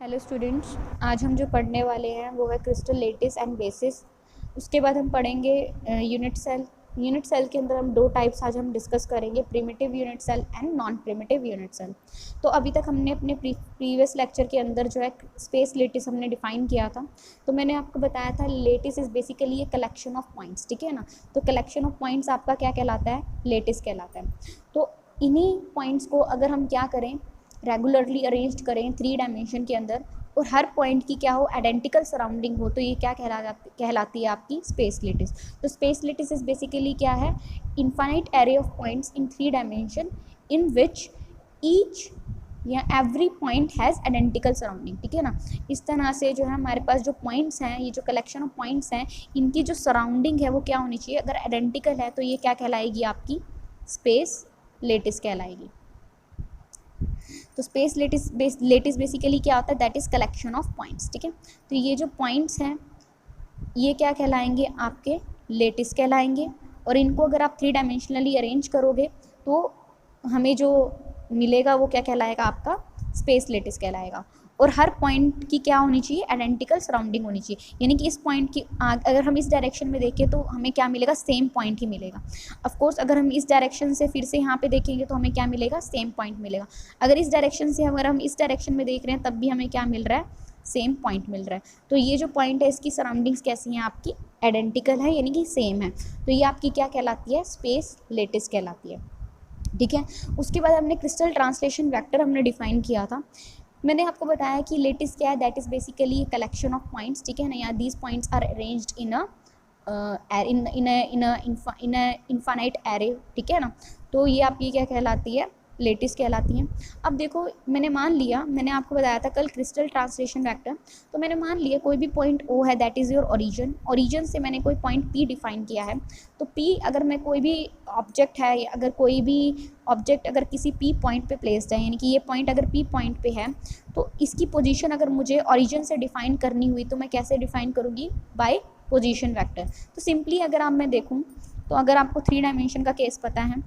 Hello students, आज हम जो पढ़ने वाले हैं वो है क्रिस्टल लेटिस एंड बेसिस। उसके बाद हम पढ़ेंगे यूनिट सेल। यूनिट सेल के अंदर हम दो टाइप्स आज हम डिस्कस करेंगे, primitive unit cell and non primitive unit cell. तो अभी तक हमने अपने प्रीवियस लेक्चर के अंदर जो है स्पेस लेटिस हमने डिफाइन किया था। तो मैंने आपको बताया था lattice is basically a collection of points, ठीक है ना। तो कलेक्शन ऑफ पॉइंट्स आपका क्या कहलाता है? लेटिस कहलाता है। तो इन्हीं पॉइंट्स को अगर हम क्या करें, रेगुलरली अरेंज करें 3 डायमेंशन के अंदर और हर पॉइंट की क्या हो, आइडेंटिकल सराउंडिंग हो, तो ये क्या कहलाती है आपकी स्पेस लेटिस। तो स्पेस लेटिस इज बेसिकली क्या है? Infinite array of points in 3 dimension in which each या every point has identical surrounding, ठीक है ना। इस तरह से जो है हमारे पास जो पॉइंट्स हैं, ये जो कलेक्शन ऑफ पॉइंट्स हैं, इनकी जो सराउंडिंग है वो क्या होनी चाहिए? अगर आइडेंटिकल है तो ये क्या कहलाएगी? आपकी स्पेस लेटिस कहलाएगी। तो स्पेस लेटिस बेसिकली क्या होता है? That is collection of points, ठीक है। तो ये जो पॉइंट्स हैं ये क्या कहलाएंगे? आपके लेटिस कहलाएंगे। और इनको अगर आप 3 डायमेंशनली अरेंज करोगे तो हमें जो मिलेगा वो क्या कहलाएगा? आपका स्पेस लेटिस कहलाएगा। और हर पॉइंट की क्या होनी चाहिए? आइडेंटिकल सराउंडिंग होनी चाहिए, यानी कि इस पॉइंट की अगर हम इस डायरेक्शन में देखें तो हमें क्या मिलेगा? सेम पॉइंट ही मिलेगा। ऑफ कोर्स अगर हम इस डायरेक्शन से फिर से यहाँ पे देखेंगे तो हमें क्या मिलेगा? सेम पॉइंट मिलेगा। अगर इस डायरेक्शन से अगर हम इस डायरेक्शन में देख रहे हैं तब भी हमें क्या मिल रहा है? सेम पॉइंट मिल रहा है। तो ये जो पॉइंट है इसकी सराउंडिंग्स कैसी हैं? आपकी आइडेंटिकल है, यानी कि सेम है। तो ये आपकी क्या कहलाती है? स्पेस लेटिस कहलाती है, ठीक है। उसके बाद हमने क्रिस्टल ट्रांसलेशन वेक्टर हमने डिफाइन किया था। मैंने आपको बताया कि लेटिस क्या है? That is basically collection of points, ठीक है ना। या these points are arranged in infinite array, ठीक है ना। तो ये आपकी क्या कहलाती है? लेटिस कहलाती हैं। अब देखो, मैंने मान लिया, मैंने आपको बताया था कल क्रिस्टल ट्रांसलेशन वेक्टर। तो मैंने मान लिया कोई भी पॉइंट ओ है, that is your origin. Origin से मैंने कोई पॉइंट पी डिफाइन किया है। तो पी अगर मैं कोई भी ऑब्जेक्ट है, या अगर कोई भी ऑब्जेक्ट अगर किसी पी पॉइंट पे प्लेस्ड है, यानी कि ये पॉइंट अगर पी पॉइंट पे है, तो इसकी पोजीशन अगर मुझे ओरिजिन से डिफाइन करनी हुई तो मैं कैसे डिफाइन करूँगी? By position vector. तो सिंपली अगर आप मैं देखूँ तो अगर आपको 3 डायमेंशन का केस पता है,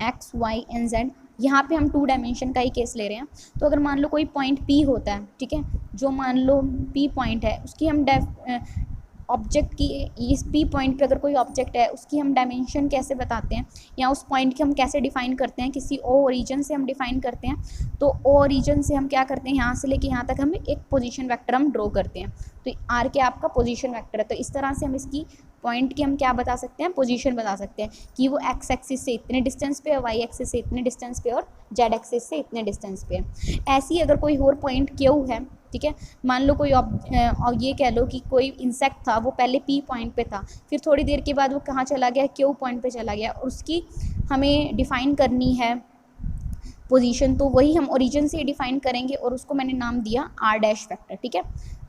एक्स वाई एंड जेड, यहाँ पे हम 2 डायमेंशन का ही केस ले रहे हैं। तो अगर मान लो कोई पॉइंट पी होता है, ठीक है, जो मान लो पी पॉइंट है, उसकी हम ऑब्जेक्ट की इस पी पॉइंट पे अगर कोई ऑब्जेक्ट है उसकी हम डायमेंशन कैसे बताते हैं, या उस पॉइंट की हम कैसे डिफाइन करते हैं? किसी ओ ओरिजिन से हम डिफाइन करते हैं। तो ओ ओरिजिन से हम क्या करते हैं? यहाँ से लेके यहाँ तक हम एक पोजीशन वेक्टर हम ड्रॉ करते हैं। तो आर क्या आपका पोजीशन वेक्टर है। तो इस तरह से हम इसकी पॉइंट की हम क्या बता सकते हैं? पोजीशन बता सकते हैं कि वो एक्स एक्सिस से इतने डिस्टेंस पे है, वाई एक्सिस से इतने डिस्टेंस पे, और जेड एक्सिस से इतने डिस्टेंस पे है। ऐसी अगर कोई और पॉइंट क्यू है, ठीक है, मान लो कोई और ये कह लो कि कोई इंसेक्ट था, वो पहले पी पॉइंट पे था, फिर थोड़ी देर के बाद वो कहाँ चला गया? क्यू पॉइंट पे चला गया, और उसकी हमें डिफ़ाइन करनी है पोजीशन। तो वही हम ओरिजिन से डिफाइन करेंगे और उसको मैंने नाम दिया आर डैश वेक्टर, ठीक है।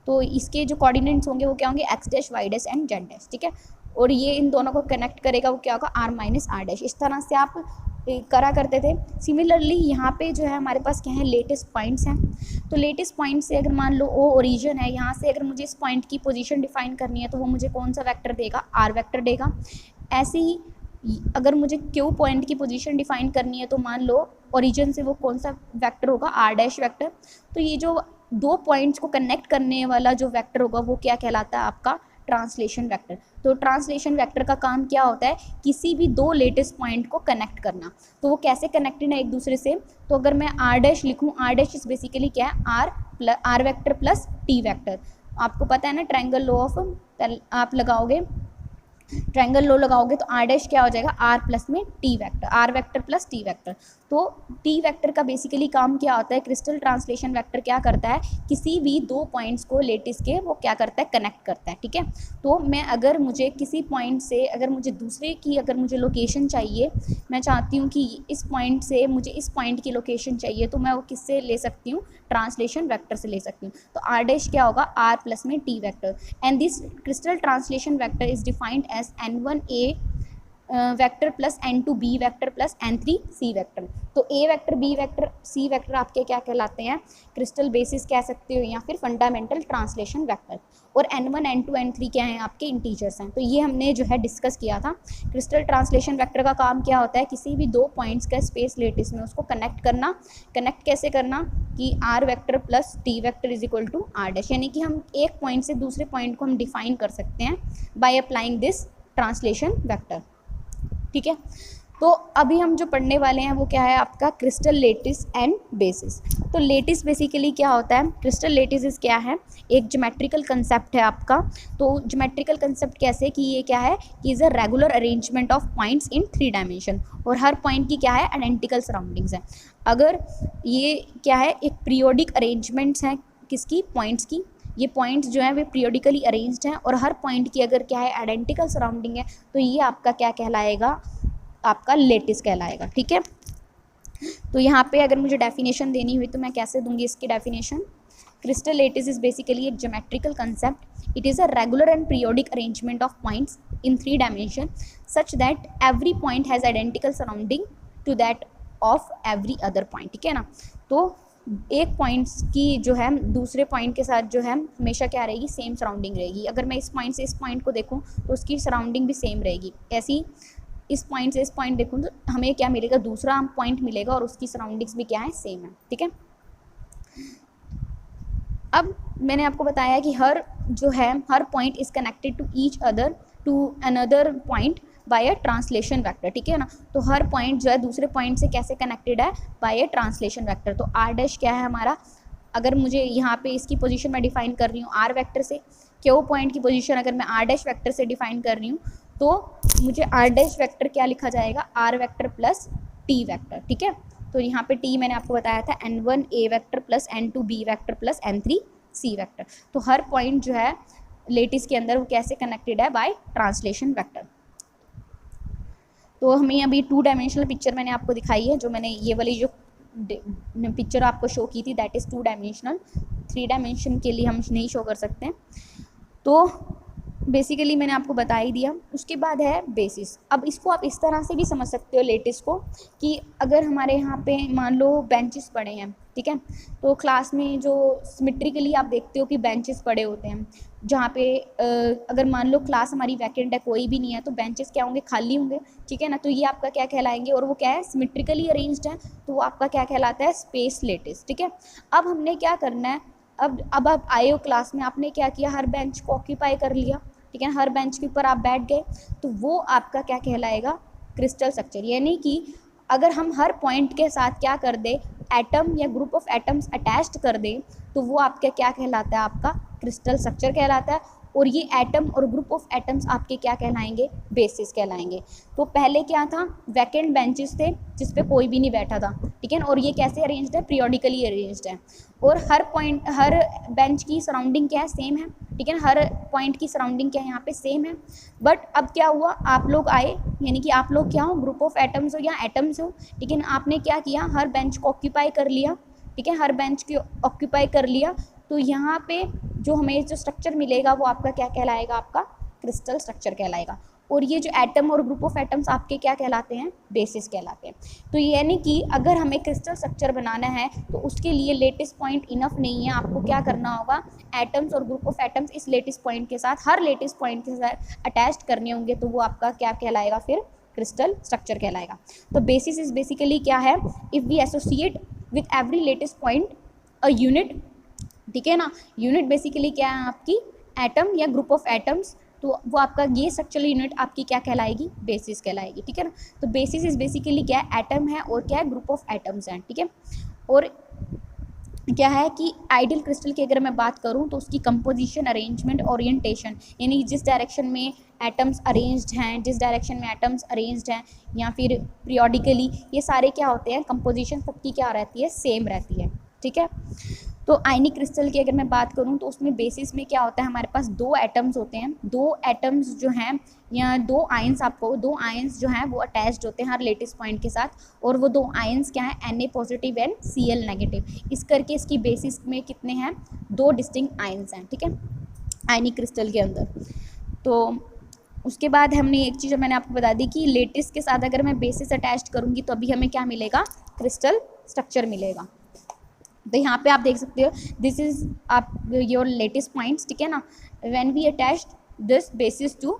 तो इसके जो कोऑर्डिनेट्स होंगे वो क्या होंगे? X dash, Y dash and Z dash, ठीक है। और ये इन दोनों को कनेक्ट करेगा, वो क्या होगा? R minus R dash. इस तरह से आप करा करते थे। सिमिलरली यहाँ पे जो है हमारे पास क्या है? लेटेस्ट पॉइंट्स हैं। तो लेटेस्ट पॉइंट से अगर मान लो ओ ओरिजिन है, यहाँ से अगर मुझे इस पॉइंट की पोजीशन डिफाइन करनी है तो वो मुझे कौन सा वेक्टर देगा? आर वेक्टर देगा। ऐसे ही अगर मुझे क्यू पॉइंट की पोजीशन डिफाइन करनी है तो मान लो ओरिजिन से वो कौन सा वेक्टर होगा? R dash vector. तो ये जो 2 पॉइंट्स को कनेक्ट करने वाला जो वेक्टर होगा वो क्या कहलाता है? आपका ट्रांसलेशन वेक्टर। तो ट्रांसलेशन वेक्टर का काम क्या होता है? किसी भी 2 लेटेस्ट पॉइंट को कनेक्ट करना। तो वो कैसे कनेक्टेड है एक दूसरे से? तो अगर मैं आर डैश लिखूँ, आर डैश इज बेसिकली क्या है? R vector plus T vector. आपको पता है ना ट्रायंगल लॉ ऑफ, आप लगाओगे ट्रायंगल लो लगाओगे तो आर डैश क्या हो जाएगा? आर प्लस में T vector, R vector plus T vector. तो टी वेक्टर का बेसिकली काम क्या होता है? क्रिस्टल ट्रांसलेशन वेक्टर क्या करता है? किसी भी 2 पॉइंट्स को लेटिस के वो क्या करता है? कनेक्ट करता है, ठीक है। तो मैं अगर मुझे किसी पॉइंट से अगर मुझे दूसरे की अगर मुझे लोकेशन चाहिए, मैं चाहती हूँ कि इस पॉइंट से मुझे इस पॉइंट की लोकेशन चाहिए, तो मैं वो किससे ले सकती हूँ? ट्रांसलेशन वेक्टर से ले सकती हूँ। तो आर डैश क्या होगा? आर प्लस में T vector. And this crystal translation vector is defined as N1A vector plus n2 b vector plus n3 c vector. तो a vector b vector c vector आपके क्या कहलाते हैं, क्रिस्टल बेसिस कह सकते हो या फिर फंडामेंटल ट्रांसलेशन वेक्टर। और n1 n2 n3 क्या हैं, आपके इंटीजर्स हैं। तो ये हमने जो है डिस्कस किया था। क्रिस्टल ट्रांसलेशन वेक्टर का काम क्या होता है, किसी भी दो पॉइंट्स का स्पेस लेटिस में उसको कनेक्ट करना। कनेक्ट कैसे करना कि r vector plus t vector is equal to r dash, यानी कि हम एक पॉइंट से दूसरे पॉइंट को हम डिफाइन कर सकते हैं by applying this translation vector. ठीक है, तो अभी हम जो पढ़ने वाले हैं वो क्या है आपका, क्रिस्टल लेटिस एंड बेसिस। तो लेटिस बेसिकली क्या होता है, क्रिस्टल लेटिस क्या है, एक ज्योमेट्रिकल कंसेप्ट है आपका। तो ज्योमेट्रिकल कंसेप्ट कैसे कि ये क्या है कि is a regular arrangement of points in 3 dimension, और हर पॉइंट की क्या है, आइडेंटिकल सराउंडिंग्स है। अगर ये क्या है, एक पीरियोडिक अरेंजमेंट्स हैं किसकी, पॉइंट्स की। ये पॉइंट्स जो है वे पीरियोडिकली अरेंज्ड हैं और हर पॉइंट की अगर क्या है आइडेंटिकल सराउंडिंग है, तो ये आपका क्या कहलाएगा, आपका लेटिस कहलाएगा। ठीक है, तो यहाँ पे अगर मुझे डेफिनेशन देनी हुई तो मैं कैसे दूंगी इसकी definition. Crystal lattice is basically एक geometrical concept. It is a regular and periodic arrangement of points in 3 dimension such that every point has identical surrounding to that of every other point. ठीक है ना, तो एक points की जो है दूसरे पॉइंट के साथ जो है हमेशा क्या रहेगी, सेम सराउंडिंग रहेगी। अगर मैं इस पॉइंट से इस पॉइंट को देखूँ तो उसकी सराउंडिंग भी सेम रहेगी। ऐसी इस पॉइंट से इस पॉइंट देखूँ तो हमें क्या मिलेगा, दूसरा पॉइंट मिलेगा और उसकी सराउंडिंग्स भी क्या है, सेम है। ठीक है, अब मैंने आपको बताया कि हर जो है हर point is connected to each other to another point by a translation vector. ठीक है ना, तो हर पॉइंट जो है दूसरे पॉइंट से कैसे कनेक्टेड है, बाय अ ट्रांसलेशन वेक्टर। तो आर डैश क्या है हमारा, अगर मुझे यहाँ पे इसकी पोजीशन मैं डिफाइन कर रही हूँ आर वेक्टर से, क्यू पॉइंट की पोजीशन अगर मैं आर डैश वेक्टर से डिफाइन कर रही हूँ तो मुझे आर डैश वेक्टर क्या लिखा जाएगा, R vector plus T vector. ठीक है, तो यहाँ पे टी मैंने आपको बताया था n1 a vector plus n2 b vector plus n3 c vector. तो हर पॉइंट जो है लेटिस के अंदर वो कैसे कनेक्टेड है, बाय ट्रांसलेशन वेक्टर। तो हमें अभी 2 डायमेंशनल पिक्चर मैंने आपको दिखाई है, जो मैंने ये वाली जो पिक्चर आपको शो की थी दैट इज़ 2 डायमेंशनल। 3 डायमेंशन के लिए हम नहीं शो कर सकते। तो बेसिकली मैंने आपको बता ही दिया। उसके बाद है बेसिस। अब इसको आप इस तरह से भी समझ सकते हो लेटिस को कि अगर हमारे यहाँ पे मान लो बेंचेस पड़े हैं, ठीक है, तो क्लास में जो सिमेट्रिकली आप देखते हो कि बेंचेस पड़े होते हैं, जहाँ पे अगर मान लो क्लास हमारी वैकेंट है, कोई भी नहीं है, तो बेंचेस क्या होंगे, खाली होंगे। ठीक है ना, तो ये आपका क्या कहलाएंगे, और वो क्या है, सिमेट्रिकली अरेंज्ड है, तो वो आपका क्या कहलाता है, स्पेस लेटिस। ठीक है, अब हमने क्या करना है, अब आप आए हो क्लास में, आपने क्या किया, हर बेंच को ऑक्यूपाई कर लिया। ठीक है, हर बेंच के ऊपर आप बैठ गए, तो वो आपका क्या कहलाएगा, क्रिस्टल स्ट्रक्चर। यानी कि अगर हम हर पॉइंट के साथ क्या कर दे, एटम या ग्रुप ऑफ एटम्स अटैच्ड कर दें, तो वो आपका क्या कहलाता है, आपका क्रिस्टल स्ट्रक्चर कहलाता है। और ये एटम और ग्रुप ऑफ एटम्स आपके क्या कहलाएंगे, बेसिस कहलाएंगे। तो पहले क्या था, वैकेंट बेंचेस थे जिस पे कोई भी नहीं बैठा था। ठीक है, और ये कैसे अरेंज्ड है, पीरियोडिकली अरेंज्ड है, और हर पॉइंट हर बेंच की सराउंडिंग क्या है, सेम है। ठीक है, हर पॉइंट की सराउंडिंग क्या है, यहाँ पे सेम है। बट अब क्या हुआ, आप लोग आए, यानी कि आप लोग क्या हो, ग्रुप ऑफ एटम्स हो या एटम्स हो। ठीक है, आपने क्या किया, हर बेंच को ऑक्यूपाई कर लिया। ठीक है, हर बेंच को ऑक्यूपाई कर लिया, तो यहाँ पे जो हमें जो स्ट्रक्चर मिलेगा वो आपका क्या कहलाएगा, आपका क्रिस्टल स्ट्रक्चर कहलाएगा। और ये जो एटम और ग्रुप ऑफ एटम्स आपके क्या कहलाते हैं, बेसिस कहलाते हैं। तो यानी कि अगर हमें क्रिस्टल स्ट्रक्चर बनाना है तो उसके लिए लेटिस पॉइंट इनफ नहीं है, आपको क्या करना होगा, एटम्स और ग्रुप ऑफ एटम्स इस लेटिस पॉइंट के साथ, हर लेटिस पॉइंट के साथ अटैच्ड करने होंगे, तो वो आपका क्या कहलाएगा, फिर क्रिस्टल स्ट्रक्चर कहलाएगा। तो बेसिस इज बेसिकली क्या है, if we associate with every lattice point a unit. ठीक है ना, यूनिट बेसिकली क्या है, आपकी एटम या ग्रुप ऑफ एटम्स, तो वो आपका ये स्ट्रक्चरल यूनिट आपकी क्या कहलाएगी, बेसिस कहलाएगी। ठीक है ना, तो बेसिस इज बेसिकली क्या है, एटम है और क्या है, ग्रुप ऑफ एटम्स हैं। ठीक है, और क्या है कि आइडियल क्रिस्टल की अगर मैं बात करूं तो उसकी कंपोजिशन, अरेंजमेंट, ओरिएंटेशन, यानी जिस डायरेक्शन में एटम्स अरेंज्ड हैं, जिस डायरेक्शन में एटम्स अरेंज्ड हैं, या फिर पीरियोडिकली, ये सारे क्या होते हैं, कंपोजिशन सबकी क्या रहती है, सेम रहती है। ठीक है, तो आयनिक क्रिस्टल की अगर मैं बात करूं तो उसमें बेसिस में क्या होता है, हमारे पास 2 एटम्स होते हैं, 2 एटम्स जो हैं या 2 आयंस, आपको 2 आयंस जो हैं वो अटैच्ड होते हैं हर लेटिस पॉइंट के साथ, और वो 2 आयंस क्या है, Na positive and Cl negative. इस करके इसकी बेसिस में कितने हैं, 2 डिस्टिंक्ट आयंस हैं। ठीक है, आयनिक क्रिस्टल के अंदर। तो उसके बाद हमने एक चीज़ मैंने आपको बता दी कि लेटिस के साथ अगर मैं बेसिस अटैच करूँगी तो अभी हमें क्या मिलेगा, क्रिस्टल स्ट्रक्चर मिलेगा। तो यहाँ पे आप देख सकते हो दिस इज आप योर लेटेस्ट पॉइंट्स, ठीक है ना। When we attach this basis to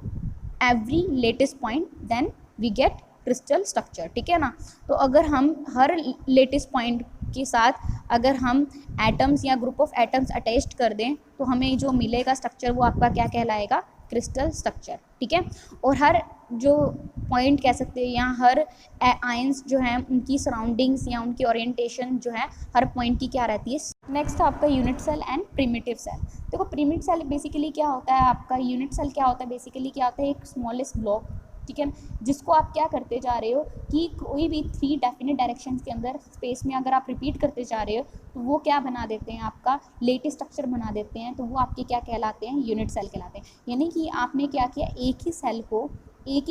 every lattice point then we get crystal structure, ठीक है ना। तो अगर हम हर लेटेस्ट पॉइंट के साथ अगर हम एटम्स या ग्रुप ऑफ एटम्स अटैच कर दें तो हमें जो मिलेगा स्ट्रक्चर वो आपका क्या कहलाएगा, क्रिस्टल स्ट्रक्चर, ठीक है। और हर जो पॉइंट कह सकते हैं या हर आयंस जो हैं उनकी सराउंडिंग्स या उनकी ओरिएंटेशन जो है हर पॉइंट की क्या रहती है। नेक्स्ट आपका unit cell and primitive cell. देखो प्रिमिटिव सेल बेसिकली क्या होता है, आपका यूनिट सेल क्या होता है, बेसिकली क्या होता है, एक स्मॉलेस्ट ब्लॉक, ठीक है, जिसको आप क्या करते जा रहे हो कि कोई भी 3 डेफिनेट डायरेक्शंस के अंदर स्पेस में अगर आप रिपीट करते जा रहे हो तो वो क्या बना देते हैं, आपका लेटेस्ट स्ट्रक्चर बना देते हैं। तो वो आपके क्या कहलाते हैं, यूनिट सेल कहलाते हैं। यानी कि आपने क्या किया, एक ही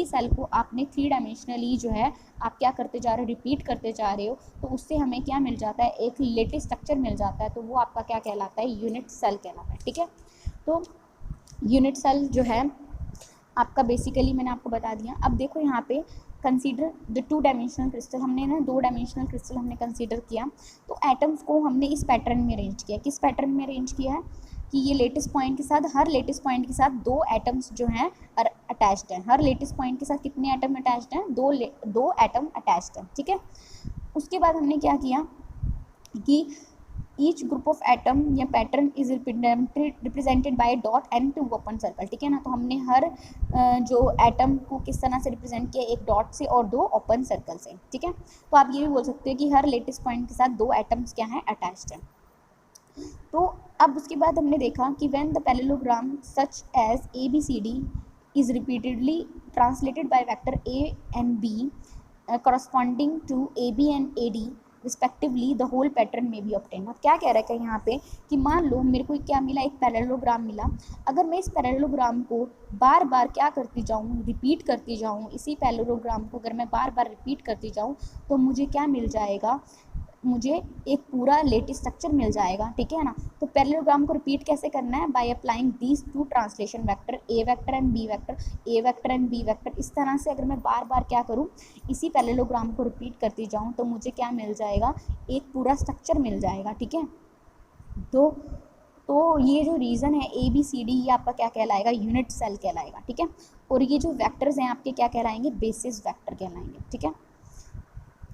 सेल को आपने 3 डायमेंशनली जो है आप क्या करते जा रहे हो, रिपीट करते जा रहे हो, तो उससे हमें क्या मिल जाता है, एक लेटेस्ट स्ट्रक्चर मिल जाता है। तो वो आपका क्या कहलाता है, यूनिट सेल कहलाता है, ठीक है। तो यूनिट सेल जो है आपका बेसिकली मैंने आपको बता दिया। अब देखो यहाँ पे कंसीडर द 2 डायमेंशनल क्रिस्टल, हमने ना 2 डायमेंशनल क्रिस्टल हमने कंसीडर किया। तो एटम्स को हमने इस पैटर्न में अरेंज किया। किस पैटर्न में अरेंज किया है कि ये लेटेस्ट पॉइंट के साथ, हर लेटेस्ट पॉइंट के साथ 2 एटम्स जो हैं अटैच्ड हैं। हर लेटेस्ट पॉइंट के साथ कितने एटम अटैच्ड हैं, 2 एटम अटैच्ड हैं, ठीक है। उसके बाद हमने क्या किया कि ईच ग्रुप ऑफ एटम या pattern is represented by dot and 2 open circle, ठीक है ना। तो हमने हर जो एटम को किस तरह से रिप्रेजेंट किया, एक डॉट से और 2 ओपन सर्कल से, ठीक है। तो आप ये भी बोल सकते हो कि हर लेटेस्ट पॉइंट के साथ 2 एटम्स क्या हैं, अटैच्ड हैं। तो अब उसके बाद हमने देखा कि when the parallelogram such as ABCD is repeatedly translated by vector A and B corresponding to AB and AD respectively the whole pattern में भी ऑब्टेन। अब क्या कह रहा है यहाँ पे कि मान लो मेरे को क्या मिला, एक पैरेललोग्राम मिला। अगर मैं इस पैरेललोग्राम को बार बार क्या करती जाऊँ, रिपीट करती जाऊँ, इसी पैरेललोग्राम को अगर मैं बार बार रिपीट करती जाऊँ तो मुझे क्या मिल जाएगा, मुझे एक पूरा लेटेस्ट स्ट्रक्चर मिल जाएगा, ठीक है ना। तो पैरेललोग्राम को रिपीट कैसे करना है, by applying these 2 translation vector, A vector and B vector, A vector and B vector. इस तरह से अगर मैं बार बार क्या करूँ, इसी पैरेललोग्राम को रिपीट करती जाऊँ तो मुझे क्या मिल जाएगा, एक पूरा स्ट्रक्चर मिल जाएगा, ठीक है। तो ये जो रीज़न है ABCD, ये आपका क्या कहलाएगा, यूनिट सेल कहलाएगा, ठीक है। और ये जो वेक्टर्स हैं आपके क्या कहलाएंगे, बेसिस वेक्टर कहलाएंगे, ठीक है।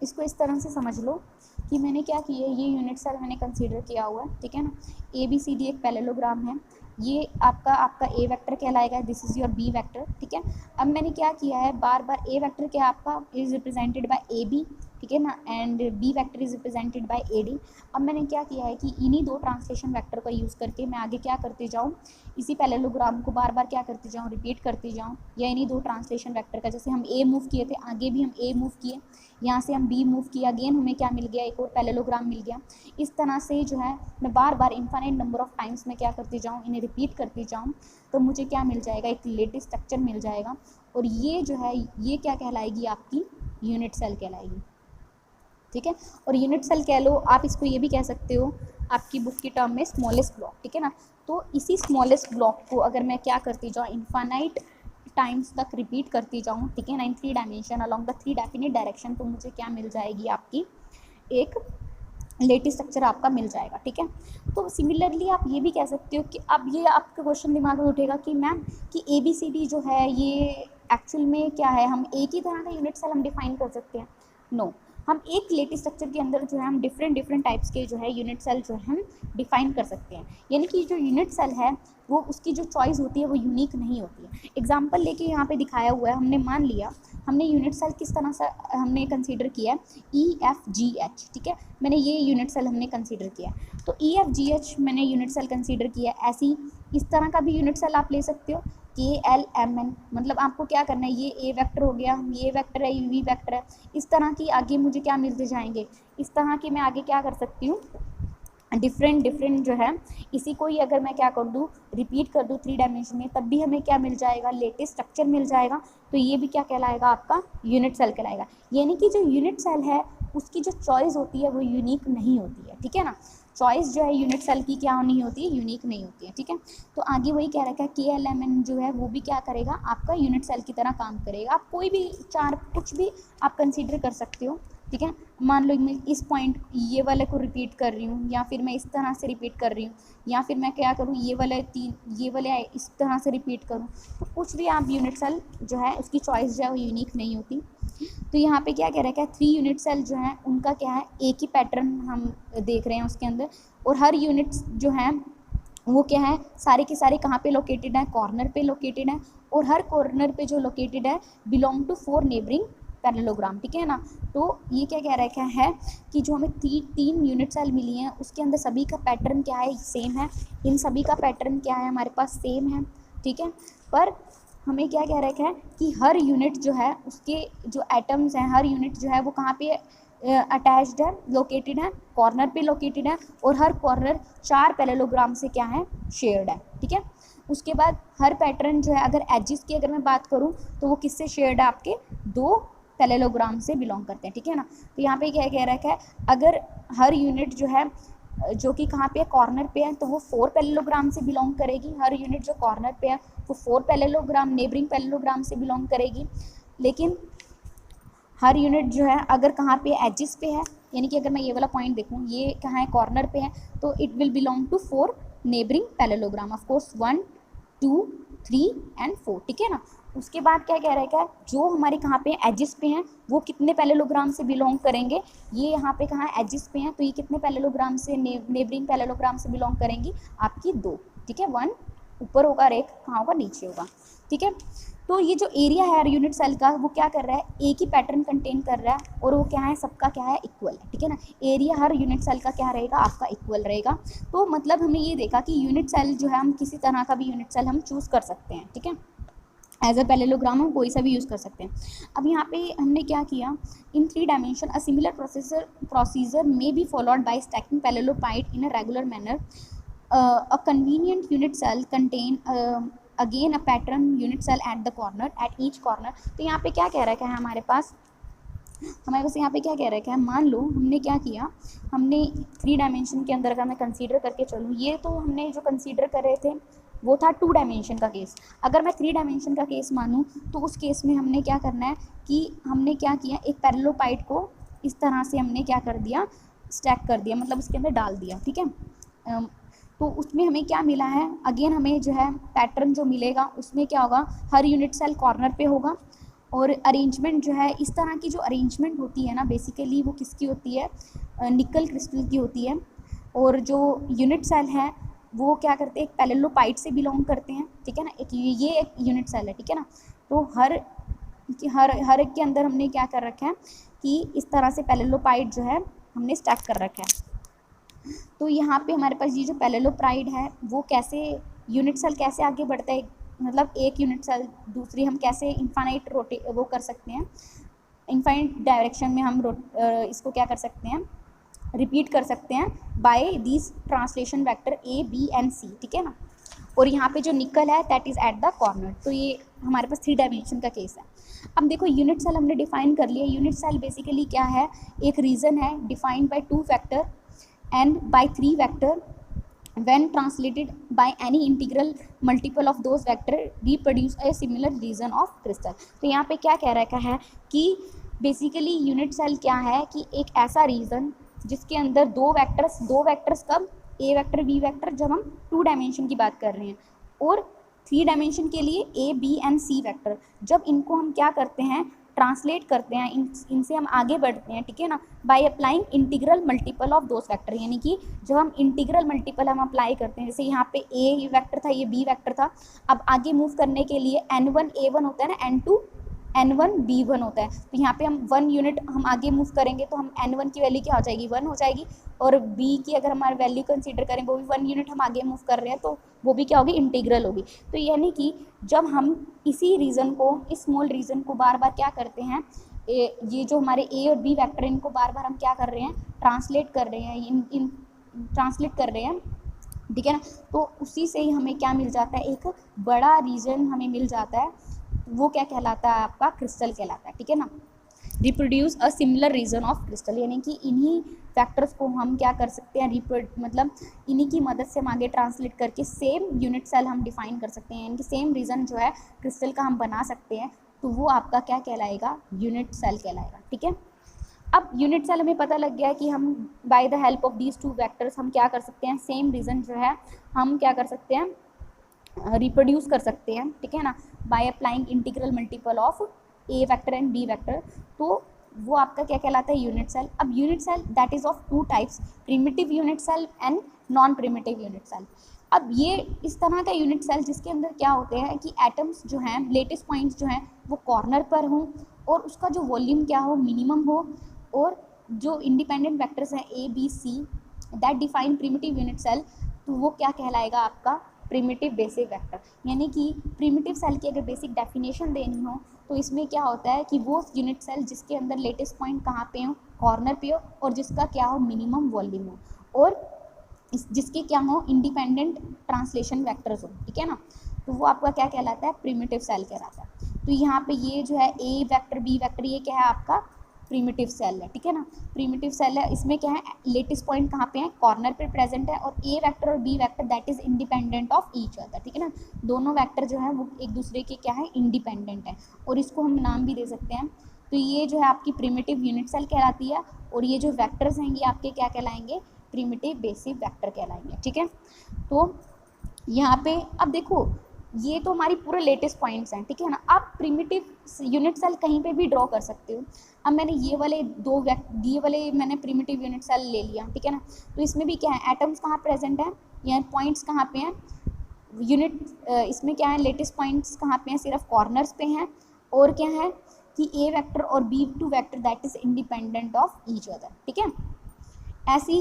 इसको इस तरह से समझ लो कि मैंने क्या किया है, ये यूनिट सेल मैंने कंसीडर किया हुआ है, ठीक है ना। ABCD एक पैरेललोग्राम है, ये आपका A वेक्टर कहलाएगा, this is your B vector, ठीक है। अब मैंने क्या किया है, बार बार A वेक्टर क्या आपका इज रिप्रेजेंटेड बाय AB, ठीक है ना, and B vector is represented by AD। अब मैंने क्या किया है कि इन्हीं 2 ट्रांसलेशन वेक्टर का यूज़ करके मैं आगे क्या करती जाऊँ, इसी पैरेललोग्राम को बार बार क्या करती जाऊँ, रिपीट करती जाऊँ, या इन्हीं 2 ट्रांसलेशन वेक्टर का, जैसे हम A मूव किए थे, आगे भी हम A मूव किए, यहाँ से हम B मूव किया, अगेन हमें क्या मिल गया, एक और पैरेललोग्राम मिल गया। इस तरह से जो है मैं बार बार इनफाइनाइट नंबर ऑफ टाइम्स में क्या करती जाऊँ, इन्हें रिपीट करती जाऊँ, तो मुझे क्या मिल जाएगा, एक लेटेस्ट स्ट्रक्चर मिल जाएगा। और ये जो है ये क्या कहलाएगी, आपकी यूनिट सेल कहलाएगी, ठीक है। और यूनिट सेल कह लो, आप इसको ये भी कह सकते हो आपकी बुक की टर्म में स्मॉलेस्ट ब्लॉक, ठीक है ना। तो इसी स्मॉलेस्ट ब्लॉक को अगर मैं क्या करती जाऊँ, इनफाइनाइट टाइम्स तक रिपीट करती जाऊँ, ठीक है ना, इन 3 dimension along the 3 definite direction, तो मुझे क्या मिल जाएगी, आपकी एक लेटेस्ट स्ट्रक्चर आपका मिल जाएगा, ठीक है। तो सिमिलरली आप ये भी कह सकते हो कि अब ये आपका क्वेश्चन दिमाग में उठेगा कि मैम कि ABCD जो है ये एक्चुअल में क्या है, हम एक ही तरह का यूनिट सेल हम डिफाइन कर सकते हैं, नो। हम एक लेटेस्ट स्ट्रक्चर के अंदर जो है हम डिफरेंट टाइप्स के जो है यूनिट सेल जो है हम डिफाइन कर सकते हैं। यानी कि जो यूनिट सेल है वो उसकी जो चॉइस होती है वो यूनिक नहीं होती है। एग्जांपल लेके यहाँ पे दिखाया हुआ है, हमने मान लिया हमने यूनिट सेल किस तरह से हमने कंसीडर किया है, EFGH, ठीक है। मैंने ये यूनिट सेल हमने कंसीडर किया है, तो EFGH मैंने यूनिट सेल कंसीडर किया है। ऐसी इस तरह का भी यूनिट सेल आप ले सकते हो, KLMN, मतलब आपको क्या करना है, ये A वेक्टर हो गया, ये वेक्टर है, V वेक्टर है, इस तरह की आगे मुझे क्या मिलते जाएंगे, इस तरह की मैं आगे क्या कर सकती हूँ, डिफरेंट जो है, इसी को ही अगर मैं क्या कर दूँ, रिपीट कर दूँ 3 डायमेंशन में, तब भी हमें क्या मिल जाएगा, लेटेस्ट स्ट्रक्चर मिल जाएगा। तो ये भी क्या कहलाएगा, आपका यूनिट सेल कहलाएगा। यानी कि जो यूनिट सेल है उसकी जो चॉइस होती है वो यूनिक नहीं होती है, ठीक है ना। चॉइस जो है यूनिट सेल की क्या नहीं होती है, यूनिक नहीं होती है, ठीक है। तो आगे वही कह रखा है KLMN जो है वो भी क्या करेगा, आपका यूनिट सेल की तरह काम करेगा। आप कोई भी चार कुछ भी आप कंसीडर कर सकते हो, ठीक है। मान लो मैं इस पॉइंट ये वाले को रिपीट कर रही हूँ, या फिर मैं इस तरह से रिपीट कर रही हूँ, या फिर मैं क्या करूँ ये वाले इस तरह से रिपीट करूँ, तो कुछ भी आप यूनिट सेल जो है उसकी चॉइस जो है वो यूनिक नहीं होती। तो यहाँ पे क्या कह रहा है, 3 यूनिट सेल जो है उनका क्या है, एक ही पैटर्न हम देख रहे हैं उसके अंदर, और हर यूनिट जो है वो क्या है, सारे के सारे कहाँ पे लोकेटेड है, कॉर्नर पे लोकेटेड है, और हर कॉर्नर पे जो लोकेटेड है बिलोंग टू 4 नेबरिंग पैरेललोग्राम, ठीक है ना। तो ये क्या कह रहा है कि जो हमें तीन यूनिट सेल मिली हैं उसके अंदर सभी का पैटर्न क्या है, सेम है। इन सभी का पैटर्न क्या है, हमारे पास सेम है, ठीक है। पर हमें क्या कह रखा है कि हर यूनिट जो है उसके जो एटम्स हैं, हर यूनिट जो है वो कहाँ पे अटैच्ड है, लोकेटेड है, कॉर्नर पे लोकेटेड है, और हर कॉर्नर 4 पैरेललोग्राम से क्या है, शेयर्ड है, ठीक है। उसके बाद हर पैटर्न जो है, अगर एजिस की अगर मैं बात करूँ तो वो किससे शेयर्ड है, आपके 2 पैरेललोग्राम से बिलोंग करते हैं, ठीक है ना। तो यहाँ पे क्या कह रखा है, अगर हर यूनिट जो है जो कि कहाँ पे है, कॉर्नर पे है, तो वो 4 पैरेललोग्राम से बिलोंग करेगी। हर यूनिट जो कॉर्नर पे है वो 4 पैरेललोग्राम नेबरिंग पैरेललोग्राम से बिलोंग करेगी। लेकिन हर यूनिट जो है अगर कहाँ पे एजिस पे है, यानी कि अगर मैं ये वाला पॉइंट देखूँ, ये कहाँ है, कॉर्नर पे है, तो it will belong to 4 neighbouring parallelogram, of course 1 2 3 and 4, ठीक है ना। उसके बाद क्या कह रहा है, जो हमारे कहाँ पे एजिस पे हैं वो कितने पैरेललोग्राम से बिलोंग करेंगे, ये यहाँ पे कहाँ एजिस पे हैं, तो ये कितने पैरेललोग्राम से, नेबरिंग पैरेललोग्राम से बिलोंग करेंगी, आपकी 2, ठीक है। 1 ऊपर होगा और एक कहाँ होगा, नीचे होगा, ठीक है। तो ये जो एरिया है यूनिट सेल का वो क्या कर रहा है, एक ही पैटर्न कंटेन कर रहा है, और वो क्या है, सबका क्या है, इक्वल है, ठीक है ना। एरिया हर यूनिट सेल का क्या रहेगा, आपका इक्वल रहेगा। तो मतलब हमने ये देखा कि यूनिट सेल जो है हम किसी तरह का भी यूनिट सेल हम चूज़ कर सकते हैं, ठीक है। एज अ पैरेललोग्राम हम कोई सा भी यूज़ कर सकते हैं। अब यहाँ पे हमने क्या किया, in 3 dimension a similar procedure may be followed by stacking parallelopiped in a regular manner. A convenient unit cell contain again a pattern unit cell at the corner, at each corner। तो यहाँ पे क्या कह रखा है हमारे पास यहाँ पे क्या कह रखा है, मान लो हमने क्या किया, हमने 3 डायमेंशन के अंदर अगर मैं कंसीडर करके चलूँ, ये तो हमने जो कंसीडर कर रहे थे वो था 2 डायमेंशन का केस। अगर मैं 3 डायमेंशन का केस मानूँ तो उस केस में हमने क्या करना है कि हमने क्या किया, एक पैरेललोपाइड को इस तरह से हमने क्या कर दिया, स्टैक कर दिया, मतलब उसके अंदर डाल दिया, ठीक है। तो उसमें हमें क्या मिला है, अगेन हमें जो है पैटर्न जो मिलेगा उसमें क्या होगा, हर यूनिट सेल कॉर्नर पे होगा, और अरेंजमेंट जो है, इस तरह की जो अरेंजमेंट होती है ना, बेसिकली वो किसकी होती है, निकल क्रिस्टल की होती है। और जो यूनिट सेल है वो क्या करते हैं, एक पैरेललोपाइड से बिलोंग करते हैं, ठीक है ना। ये एक यूनिट सेल है, ठीक है ना। तो हर एक के अंदर हमने क्या कर रखा है कि इस तरह से पैरेललोपाइड जो है हमने स्टैक कर रखा है। तो यहाँ पे हमारे पास ये जो पैरेललोपाइड है वो कैसे, यूनिट सेल कैसे आगे बढ़ता है, मतलब एक यूनिट सेल दूसरी हम कैसे इनफाइनाइट वो कर सकते हैं, इनफाइनाइट डायरेक्शन में हम इसको क्या कर सकते हैं, रिपीट कर सकते हैं by this translation vector A B and C, ठीक है ना। और यहाँ पे जो निकल है that is at the corner. तो ये हमारे पास 3 डायमेंशन का केस है। अब देखो यूनिट सेल हमने डिफाइन कर लिया। यूनिट सेल बेसिकली क्या है, एक रीजन है defined by 2 factor and by 3 vector when translated by any integral multiple of those vector reproduce a similar region of crystal। तो यहाँ पे क्या कह रखा है कि बेसिकली यूनिट सेल क्या है कि एक ऐसा रीजन जिसके अंदर दो वेक्टर्स कब, ए वेक्टर बी वेक्टर, जब हम 2 डायमेंशन की बात कर रहे हैं, और 3 डायमेंशन के लिए A B and C vector, जब इनको हम क्या करते हैं, ट्रांसलेट करते हैं, इनसे हम आगे बढ़ते हैं, ठीक है ना, by applying integral multiple of those vector. यानी कि जब हम इंटीग्रल मल्टीपल हम अप्लाई करते हैं, जैसे यहाँ पे ए वेक्टर था, ये बी वेक्टर था, अब आगे मूव करने के लिए n1 a1 होता है ना, n2 n1 b1 होता है। तो यहाँ पे हम 1 यूनिट हम आगे मूव करेंगे तो हम n1 की वैल्यू क्या हो जाएगी, 1 हो जाएगी, और b की अगर हमारी वैल्यू कंसीडर करें वो भी 1 यूनिट हम आगे मूव कर रहे हैं तो वो भी क्या होगी, इंटीग्रल होगी। तो यानी कि जब हम इसी रीजन को, इस स्मॉल रीजन को बार बार क्या करते हैं, ये जो हमारे ए और बी वेक्टर इनको बार बार हम क्या कर रहे हैं, ट्रांसलेट कर रहे हैं, ट्रांसलेट कर रहे हैं, ठीक है ना। तो उसी से ही हमें क्या मिल जाता है, एक बड़ा रीजन हमें मिल जाता है, वो क्या कहलाता है, आपका क्रिस्टल कहलाता है, ठीक है ना। Reproduce a similar region of crystal, यानी कि इन्हीं फैक्टर्स को हम क्या कर सकते हैं, मतलब इन्हीं की मदद से हम आगे ट्रांसलेट करके सेम यूनिट सेल हम डिफाइन कर सकते हैं, यानी कि सेम रीजन जो है क्रिस्टल का हम बना सकते हैं, तो वो आपका क्या कहलाएगा, यूनिट सेल कहलाएगा। ठीक है, अब यूनिट सेल हमें पता लग गया है कि हम by the help of these two vectors हम क्या कर सकते हैं, सेम रीजन जो है हम क्या कर सकते हैं, रिप्रोड्यूस कर सकते हैं। ठीक है ना, by applying integral multiple of A vector and B vector, तो वो आपका क्या कहलाता है, यूनिट सेल। अब unit cell that is of two types, primitive unit cell and non primitive unit cell. अब ये इस तरह का यूनिट सेल जिसके अंदर क्या होते हैं कि एटम्स जो हैं, लेटेस्ट पॉइंट्स जो हैं वो कॉर्नर पर हों और उसका जो वॉल्यूम क्या हो, मिनिमम हो, और जो इंडिपेंडेंट वेक्टर्स हैं A B C that define primitive unit cell, तो वो क्या कहलाएगा आपका, प्रिमिटिव बेसिक वेक्टर। यानी कि प्रिमिटिव सेल की अगर बेसिक डेफिनेशन देनी हो तो इसमें क्या होता है कि वो यूनिट सेल जिसके अंदर लेटेस्ट पॉइंट कहाँ पे हो, कॉर्नर पे हो, और जिसका क्या हो, मिनिमम वॉल्यूम हो, और जिसके क्या हो, इंडिपेंडेंट ट्रांसलेशन वेक्टर्स हो। ठीक है ना, तो वो आपका क्या कहलाता है, प्रिमिटिव सेल कहलाता है। तो यहाँ पे ये जो है ए वेक्टर बी वेक्टर, ये क्या है आपका प्रिमिटिव सेल है। ठीक है ना, प्रिमिटिव सेल है, इसमें क्या है, लेटेस्ट पॉइंट कहाँ पे है, कॉर्नर पे प्रेजेंट है, और ए वेक्टर और B vector that is independent of each other. ठीक है ना, दोनों वेक्टर जो है वो एक दूसरे के क्या है, इंडिपेंडेंट है, और इसको हम नाम भी दे सकते हैं। तो ये जो है आपकी प्रिमिटिव यूनिट सेल कहलाती है, और ये जो वेक्टर्स हैं ये आपके क्या कहलाएंगे, प्रिमिटिव बेसिक वेक्टर कहलाएंगे। ठीक है, तो यहाँ पे अब देखो ये तो हमारी पूरे लेटेस्ट पॉइंट्स हैं। ठीक है ना, आप प्रिमिटिव यूनिट सेल कहीं पे भी ड्रॉ कर सकते हो। अब मैंने ये वाले मैंने प्रिमिटिव यूनिट सेल ले लिया। ठीक है ना, तो इसमें भी क्या है, एटम्स कहाँ प्रेजेंट है, या पॉइंट्स कहाँ पे हैं, यूनिट इसमें क्या है, लेटेस्ट पॉइंट्स कहाँ पे हैं, सिर्फ कॉर्नर्स पे हैं, और क्या है कि ए वेक्टर और B two vector that is independent of each other. ठीक है, ऐसी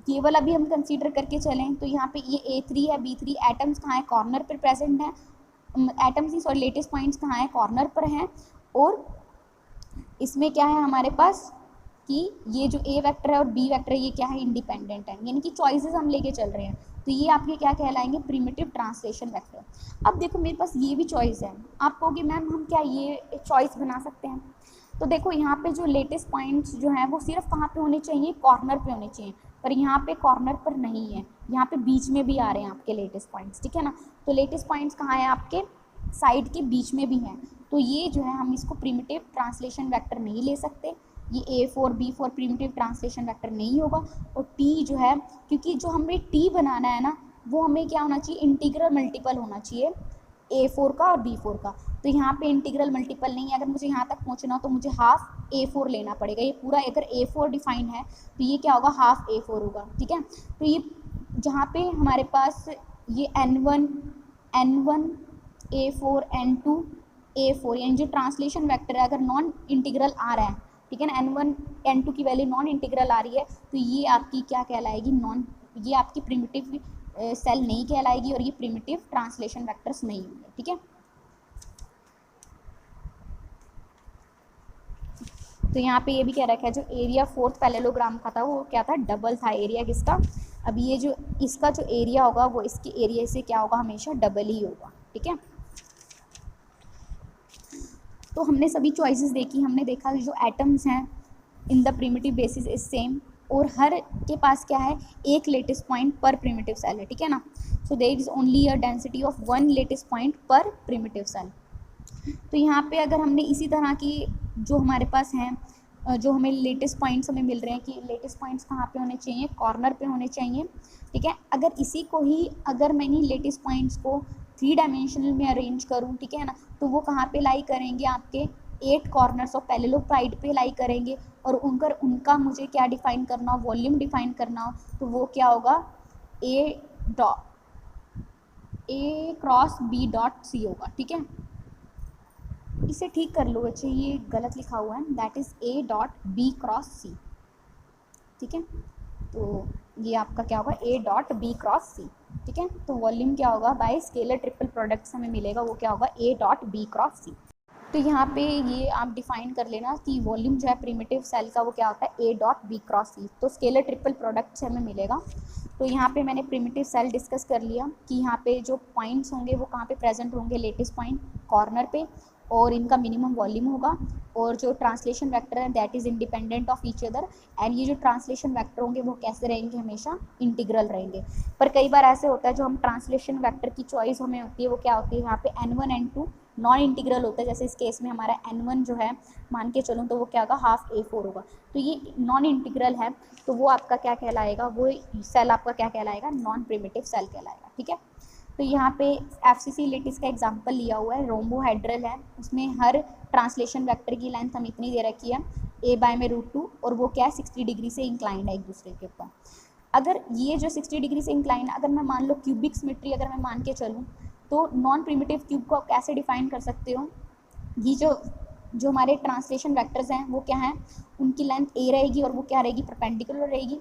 ये वाला भी हम कंसीडर करके चलें तो यहाँ पे ये A3 है, B3, एटम्स कहाँ है, कॉर्नर पर प्रेजेंट है, एटम्स ही सॉरी लेटेस्ट पॉइंट्स कहाँ है, कॉर्नर पर हैं, और इसमें क्या है हमारे पास कि ये जो ए वेक्टर है और बी वेक्टर है ये क्या है, इंडिपेंडेंट है, यानी कि चॉइसेस हम लेके चल रहे हैं, तो ये आपके क्या कहलाएंगे, प्रिमिटिव ट्रांसलेशन वेक्टर। अब देखो मेरे पास ये भी चॉइस है, आप कहोगे मैम हम क्या ये चॉइस बना सकते हैं, तो देखो यहाँ पे जो लेटेस्ट पॉइंट्स जो हैं वो सिर्फ कहाँ पे होने चाहिए, कॉर्नर पे होने चाहिए, पर यहाँ पे कॉर्नर पर नहीं है, यहाँ पे बीच में भी आ रहे हैं आपके लेटेस्ट पॉइंट्स। ठीक है ना, तो लेटेस्ट पॉइंट्स कहाँ है, आपके साइड के बीच में भी हैं, तो ये जो है हम इसको प्रिमिटिव ट्रांसलेशन वेक्टर नहीं ले सकते, ये A4 B4 primitive translation vector नहीं होगा। और T जो है, क्योंकि जो हमें T बनाना है ना वो हमें क्या होना चाहिए, इंटीग्रल मल्टीपल होना चाहिए A4 का और B4 का, तो यहाँ पे इंटीग्रल मल्टीपल नहीं है। अगर मुझे यहाँ तक पहुँचना हो तो मुझे हाफ A4 लेना पड़ेगा, ये पूरा अगर A4 डिफाइन है तो ये क्या होगा, हाफ A4 होगा। ठीक है, तो ये जहाँ पे हमारे पास ये N1 A4 N2 A4 यानी जो ट्रांसलेशन वेक्टर है अगर नॉन इंटीग्रल आ रहा है, ठीक है ना, N1 N2 की वैल्यू नॉन इंटीग्रल आ रही है, तो ये आपकी क्या कहलाएगी, ये आपकी प्रिमिटिव सेल नहीं कहलाएगी, और ये प्रिमिटिव ट्रांसलेशन वेक्टर्स नहीं होंगे। ठीक है, तो यहाँ पे ये भी कह रखा है जो एरिया फोर्थ पैरेललोग्राम का था वो क्या था, डबल था एरिया किसका, अब ये जो इसका जो एरिया होगा वो इसके एरिया से क्या होगा, हमेशा डबल ही होगा। ठीक है, तो हमने सभी चॉइसेस देखी, हमने देखा कि जो एटम्स हैं in the primitive basis is same, और हर के पास क्या है, एक lattice point per primitive cell है। ठीक है ना, so there is only a density of one lattice point per primitive cell. तो यहाँ पे अगर हमने इसी तरह की जो हमारे पास हैं, जो हमें लेटेस्ट पॉइंट्स हमें मिल रहे हैं कि लेटेस्ट पॉइंट्स कहाँ पे होने चाहिए, कॉर्नर पे होने चाहिए। ठीक है, अगर इसी को ही अगर मैं नहीं लेटेस्ट पॉइंट्स को 3 डायमेंशनल में अरेंज करूँ, ठीक है ना, तो वो कहाँ पे लाई करेंगे, आपके 8 कॉर्नर्स ऑफ पैरेललोग्राम पे लाई करेंगे, और उनका मुझे क्या डिफाइन करना हो, वॉल्यूम डिफाइन करना हो, तो वो क्या होगा, A cross B dot C होगा। ठीक है, इसे ठीक कर लो बच्चे, ये गलत लिखा हुआ है, that is A dot B cross C। ठीक है, तो ये आपका क्या होगा, A dot B cross C। ठीक है, तो वॉल्यूम क्या होगा, बाय स्केलर ट्रिपल प्रोडक्ट्स हमें मिलेगा, वो क्या होगा, A dot B cross C। तो यहाँ पे ये आप डिफाइन कर लेना कि वॉल्यूम जो है प्रिमिटिव सेल का वो क्या होता है, A dot B cross C, तो स्केलर ट्रिपल प्रोडक्ट से हमें मिलेगा। तो यहाँ पे मैंने प्रिमिटिव सेल डिस्कस कर लिया कि यहाँ पे जो पॉइंट्स होंगे वो कहाँ पे प्रेजेंट होंगे, लेटेस्ट पॉइंट कॉर्नर पे, और इनका मिनिमम वॉल्यूम होगा, और जो ट्रांसलेशन वेक्टर है that is independent of each other, and ये जो ट्रांसलेशन वेक्टर होंगे वो कैसे रहेंगे, हमेशा इंटीग्रल रहेंगे। पर कई बार ऐसे होता है जो हम ट्रांसलेशन वेक्टर की चॉइस हमें होती है वो क्या होती है, यहाँ पे n1 n2 नॉन इंटीग्रल होता है। जैसे इस केस में हमारा n1 जो है मान के चलूँ तो वो क्या होगा, हाफ a4 होगा। तो ये नॉन इंटीग्रल है, तो वो आपका क्या कहलाएगा, वो सेल आपका क्या कहलाएगा, नॉन प्रिमिटिव सेल कहलाएगा। ठीक है, तो यहाँ पे FCC लेटिस का एग्जांपल लिया हुआ है, रोम्बोहेड्रल है, उसमें हर ट्रांसलेशन वेक्टर की लेंथ हम इतनी दे रखी है a/√2, और वो क्या है 60 डिग्री से इंक्लाइंड है एक दूसरे के ऊपर। अगर ये जो 60 डिग्री से इंक्लाइन है, अगर मैं मान लो क्यूबिक सिमेट्री अगर मैं मान के चलूँ, तो नॉन प्रिमिटिव क्यूब को आप कैसे डिफाइन कर सकते हो, ये जो हमारे ट्रांसलेशन वेक्टर्स हैं वो क्या हैं, उनकी लेंथ a रहेगी, और वो क्या रहेगी, परपेंडिकुलर रहेगी,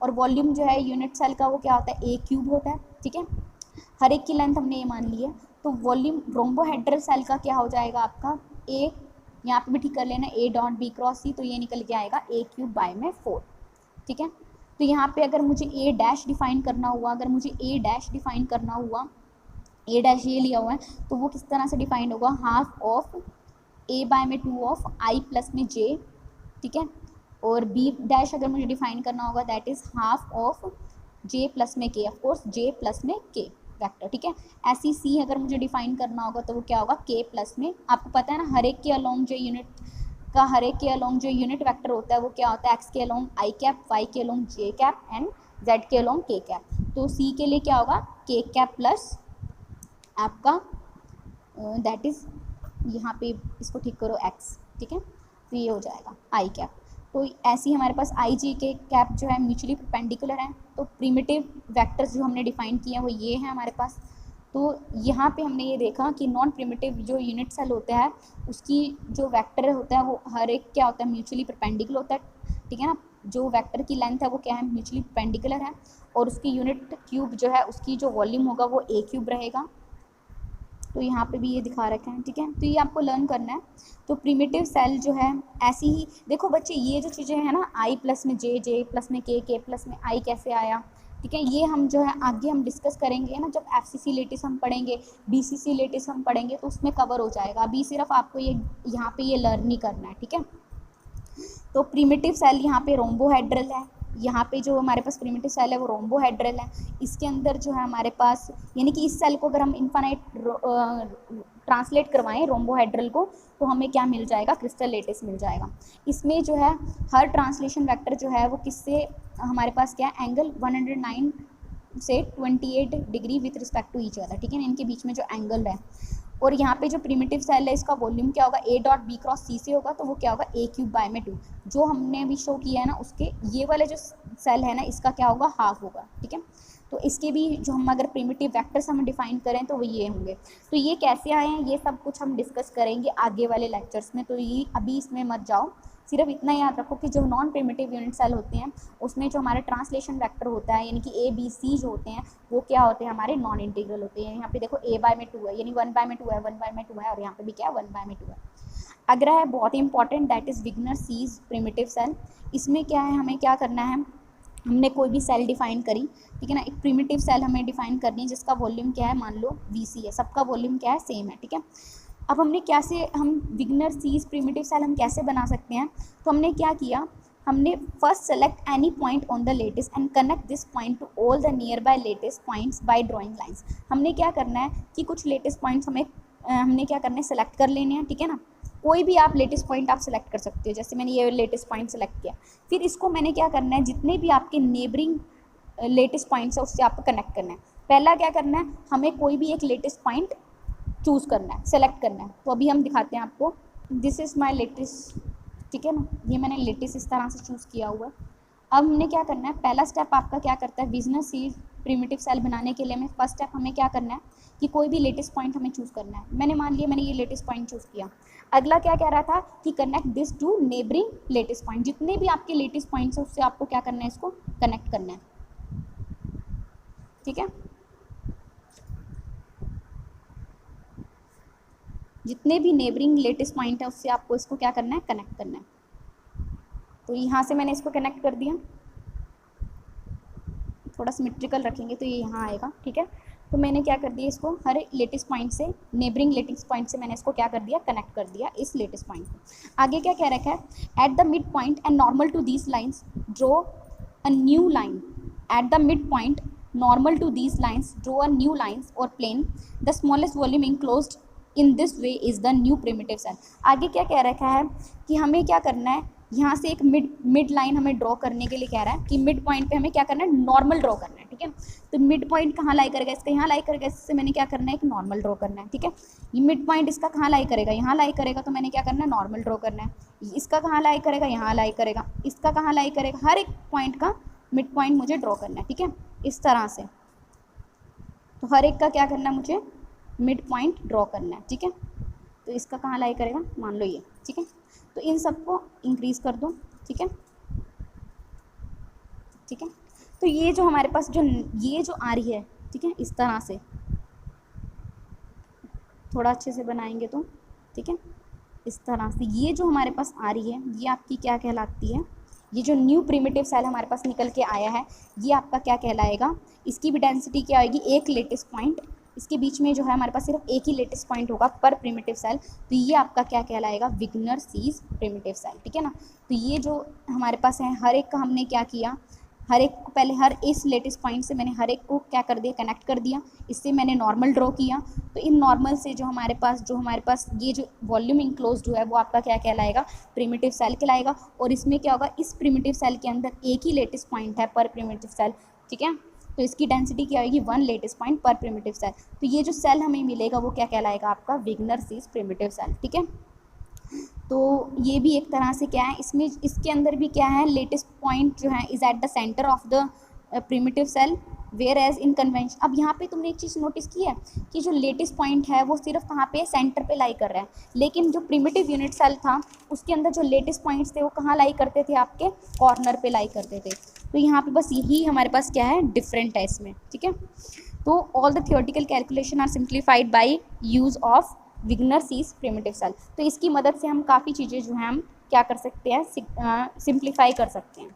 और वॉल्यूम जो है यूनिट सेल का वो क्या होता है, a³ होता है। ठीक है, हर एक की लेंथ हमने ये मान ली है, तो वॉल्यूम रोम्बोहेड्रल सेल का क्या हो जाएगा आपका, a, यहाँ पे भी ठीक कर लेना, a.b×c, तो ये निकल के आएगा a³/4। ठीक है, तो यहाँ पे अगर मुझे a' डिफाइन करना हुआ, अगर मुझे a' डिफाइन करना हुआ, a' ये लिया हुआ है, तो वो किस तरह से डिफाइन होगा, half of a/2 of i plus में j। ठीक है, और b' अगर मुझे डिफाइन करना होगा that is half of j plus में k, ऑफकोर्स j प्लस में k वेक्टर। ठीक है, ऐसी c अगर मुझे डिफाइन करना होगा तो वो क्या होगा, k प्लस में, आपको पता है ना हर एक के अलोंग जो यूनिट का, हर एक के अलोंग जो यूनिट वेक्टर होता है वो क्या होता है, x के अलोंग i कैप, y के along j cap, and z के अलोंग k कैप। तो c के लिए क्या होगा, k कैप प्लस आपका दैट इज़, यहाँ पे इसको ठीक करो x। ठीक है, तो ये हो जाएगा i कैप। तो ऐसे ही हमारे पास आई जी के कैप जो है म्यूचुअली परपेंडिकुलर है। तो प्रिमिटिव वेक्टर्स जो हमने डिफाइन किए हैं वो ये हैं हमारे पास। तो यहाँ पे हमने ये देखा कि नॉन प्रिमिटिव जो यूनिट सेल होता है उसकी जो वेक्टर होता है वो हर एक क्या होता है, म्यूचुअली परपेंडिकुलर होता है। ठीक है ना, जो वेक्टर की लेंथ है वो क्या है, म्यूचुअली परपेंडिकुलर है, और उसकी यूनिट क्यूब जो है उसकी जो वॉल्यूम होगा वो a³ रहेगा। तो यहाँ पे भी ये दिखा रखा है। ठीक है, तो ये आपको लर्न करना है। तो प्रिमिटिव सेल जो है ऐसी ही, देखो बच्चे ये जो चीज़ें हैं ना, i प्लस में j, j प्लस में k, k प्लस में i कैसे आया, ठीक है, ये हम जो है आगे हम डिस्कस करेंगे ना, जब FCC लेटिस हम पढ़ेंगे, BCC लेटिस हम पढ़ेंगे तो उसमें कवर हो जाएगा। अभी सिर्फ आपको ये यहाँ पे ये लर्न नहीं करना है। ठीक है, तो प्रिमिटिव सेल यहाँ पे रोम्बोहेड्रल है, यहाँ पे जो हमारे पास प्रिमिटिव सेल है वो रोम्बोहेड्रल है। इसके अंदर जो है हमारे पास, यानी कि इस सेल को अगर हम इनफाइनाइट ट्रांसलेट करवाएं रोम्बोहेड्रल को, तो हमें क्या मिल जाएगा, क्रिस्टल लेटिस मिल जाएगा। इसमें जो है हर ट्रांसलेशन वेक्टर जो है वो किससे हमारे पास क्या है, एंगल 109 से 28 degree with respect to each other. ठीक है ना, इनके बीच में जो एंगल है। और यहाँ पे जो प्रिमिटिव सेल है इसका वॉल्यूम क्या होगा, a.b×c से होगा, तो वो क्या होगा, a³/2। जो हमने अभी शो किया है ना उसके, ये वाले जो सेल है ना इसका क्या होगा, हाफ होगा। ठीक है, तो इसके भी जो हम अगर प्रिमिटिव वेक्टर्स हम डिफाइन करें तो वो ये होंगे। तो ये कैसे आए हैं ये सब कुछ हम डिस्कस करेंगे आगे वाले लेक्चर्स में, तो ये अभी इसमें मत जाओ। सिर्फ इतना याद रखो कि जो नॉन प्रिमिटिव यूनिट सेल होते हैं उसमें जो हमारा ट्रांसलेशन वेक्टर होता है, यानी कि a b c जो होते हैं वो क्या होते हैं, हमारे नॉन इंटीग्रल होते हैं। यहाँ पे देखो a/2 है, यानी 1/2 है, 1/2 है, और यहाँ पे भी क्या है, 1/2 है। अगला है बहुत ही इंपॉर्टेंट, दैट इज विग्नर सीज प्रिमिटिव सेल। इसमें क्या है, हमें क्या करना है, हमने कोई भी सेल डिफाइन करी, ठीक है ना, एक प्रिमिटिव सेल हमें डिफाइन करनी है जिसका वॉल्यूम क्या है, मान लो VC है, सबका वॉल्यूम क्या है, सेम है। ठीक है, अब हमने कैसे, हम विग्नर सीज प्रिमिटिव सेल हम कैसे बना सकते हैं, तो हमने क्या किया, हमने first select any point on the lattice and connect this point to all the nearby lattice points by drawing lines. हमने क्या करना है कि कुछ लेटिस पॉइंट्स हमने क्या करना है, सेलेक्ट कर लेने हैं। ठीक है ना, कोई भी आप लेटेस्ट पॉइंट आप सेलेक्ट कर सकते हो, जैसे मैंने ये लेटेस्ट पॉइंट सेलेक्ट किया। फिर इसको मैंने क्या करना है, जितने भी आपके नेबरिंग लेटेस्ट पॉइंट्स है उससे आपको कनेक्ट करना है। पहला क्या करना है, हमें कोई भी एक लेटेस्ट पॉइंट चूज़ करना है, सेलेक्ट करना है। तो अभी हम दिखाते हैं आपको, दिस इज़ माई लेटेस्ट। ठीक है ना, ये मैंने लेटेस्ट इस तरह से चूज़ किया हुआ है। अब हमने क्या करना है, पहला स्टेप आपका क्या करता है, विजनर सीज प्रिमिटिव सेल बनाने के लिए हमें फर्स्ट स्टेप हमें क्या करना है कि कोई भी लेटेस्ट पॉइंट हमें चूज़ करना है। मैंने मान लिया मैंने ये लेटेस्ट पॉइंट चूज़ किया। अगला क्या कह रहा था कि connect this to neighbouring lattice point, जितने भी आपके लेटेस्ट पॉइंट्स हैं उससे आपको क्या करना है, इसको कनेक्ट करना है। ठीक है, जितने भी नेबरिंग लेटेस्ट पॉइंट है उससे आपको इसको क्या करना है, कनेक्ट करना है। तो यहाँ से मैंने इसको कनेक्ट कर दिया, थोड़ा सिमेट्रिकल रखेंगे तो ये यहाँ आएगा। ठीक है, तो मैंने क्या कर दिया, इसको हर लेटेस्ट पॉइंट से, नेबरिंग लेटेस्ट पॉइंट से मैंने इसको क्या कर दिया, कनेक्ट कर दिया इस लेटेस्ट पॉइंट को। आगे क्या कह रखा है, at the mid point and normal to these lines draw a new line, at the mid point normal to these lines draw a new lines or plane, the smallest volume enclosed in this way is the new primitive cell। आगे क्या कह रखा है कि हमें क्या करना है, यहाँ से एक मिड लाइन हमें ड्रॉ करने के लिए कह रहा है कि मिड पॉइंट पे हमें क्या करना है, नॉर्मल ड्रॉ करना है, ठीक है। तो मिड पॉइंट कहाँ लाई करेगा, इसका यहाँ लाई करेगा, इससे मैंने क्या करना है, एक नॉर्मल ड्रॉ करना है, ठीक है। ये मिड पॉइंट इसका कहाँ लाई करेगा, यहाँ लाई करेगा, तो मैंने क्या करना है, नॉर्मल ड्रॉ करना है। इसका कहाँ लाई करेगा, यहाँ लाई करेगा, इसका कहाँ लाई करेगा, हर एक पॉइंट का मिड पॉइंट मुझे ड्रॉ करना है, ठीक है, इस तरह से। तो हर एक का क्या करना है, मुझे मिड पॉइंट ड्रॉ करना है, ठीक है। तो इसका कहाँ लाई करेगा, मान लो ये, ठीक है। तो इन सबको इंक्रीज कर दो, ठीक है, ठीक है। तो ये जो हमारे पास जो ये जो आ रही है, ठीक है, इस तरह से थोड़ा अच्छे से बनाएंगे तो, ठीक है, इस तरह से ये जो हमारे पास आ रही है, ये आपकी क्या कहलाती है, ये जो न्यू प्रिमिटिव सेल हमारे पास निकल के आया है, ये आपका क्या कहलाएगा, इसकी भी डेंसिटी क्या आएगी, एक लेटेस्ट पॉइंट, इसके बीच में जो है हमारे पास सिर्फ एक ही लेटेस्ट पॉइंट होगा पर प्रिमिटिव सेल, तो ये आपका क्या कहलाएगा, विग्नर सीज प्रिमिटिव सेल, ठीक है ना। तो ये जो हमारे पास है, हर एक का हमने क्या किया, हर एक को पहले हर इस लेटेस्ट पॉइंट से मैंने हर एक को क्या कर दिया, कनेक्ट कर दिया, इससे मैंने नॉर्मल ड्रॉ किया। तो इन नॉर्मल से जो हमारे पास ये जो वॉल्यूम इंक्लोज्ड हुआ है वो आपका क्या कहलाएगा, प्रिमिटिव सेल कहलाएगा। और इसमें क्या होगा, इस प्रिमिटिव सेल के अंदर एक ही लेटेस्ट पॉइंट है पर प्रिमिटिव सेल, ठीक है। तो इसकी डेंसिटी क्या होगी, 1 latest point per primitive cell. तो ये जो सेल हमें मिलेगा वो क्या कहलाएगा, आपका विग्नर सीज प्रिमिटिव सेल, ठीक है। तो ये भी एक तरह से क्या है, इसमें इसके अंदर भी क्या है, लेटेस्ट पॉइंट जो है is at the centre of the primitive cell, whereas in convention. अब यहाँ पे तुमने एक चीज़ नोटिस की है कि जो लेटेस्ट पॉइंट है वो सिर्फ कहाँ पे, सेंटर पे लाई कर रहा है, लेकिन जो प्रिमिटिव यूनिट सेल था उसके अंदर जो लेटेस्ट पॉइंट्स थे वो कहाँ लाई करते थे, आपके कॉर्नर पे लाई करते थे। तो यहाँ पे बस यही हमारे पास क्या है, डिफरेंट है इसमें, ठीक है। तो all the theoretical calculation are simplified by use of Wigner सीज प्रिमिटिव सेल। तो इसकी मदद से हम काफ़ी चीज़ें जो हैं हम क्या कर सकते हैं, सिंप्लीफाई कर सकते हैं,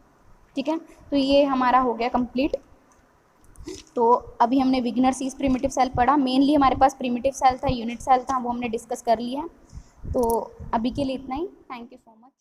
ठीक है। तो ये हमारा हो गया कंप्लीट। तो अभी हमने विग्नर सीज प्रिमिटिव सेल पढ़ा, मेनली हमारे पास प्रिमिटिव सेल था, यूनिट सेल था, वो हमने डिस्कस कर लिया। तो अभी के लिए इतना ही, थैंक यू सो मच।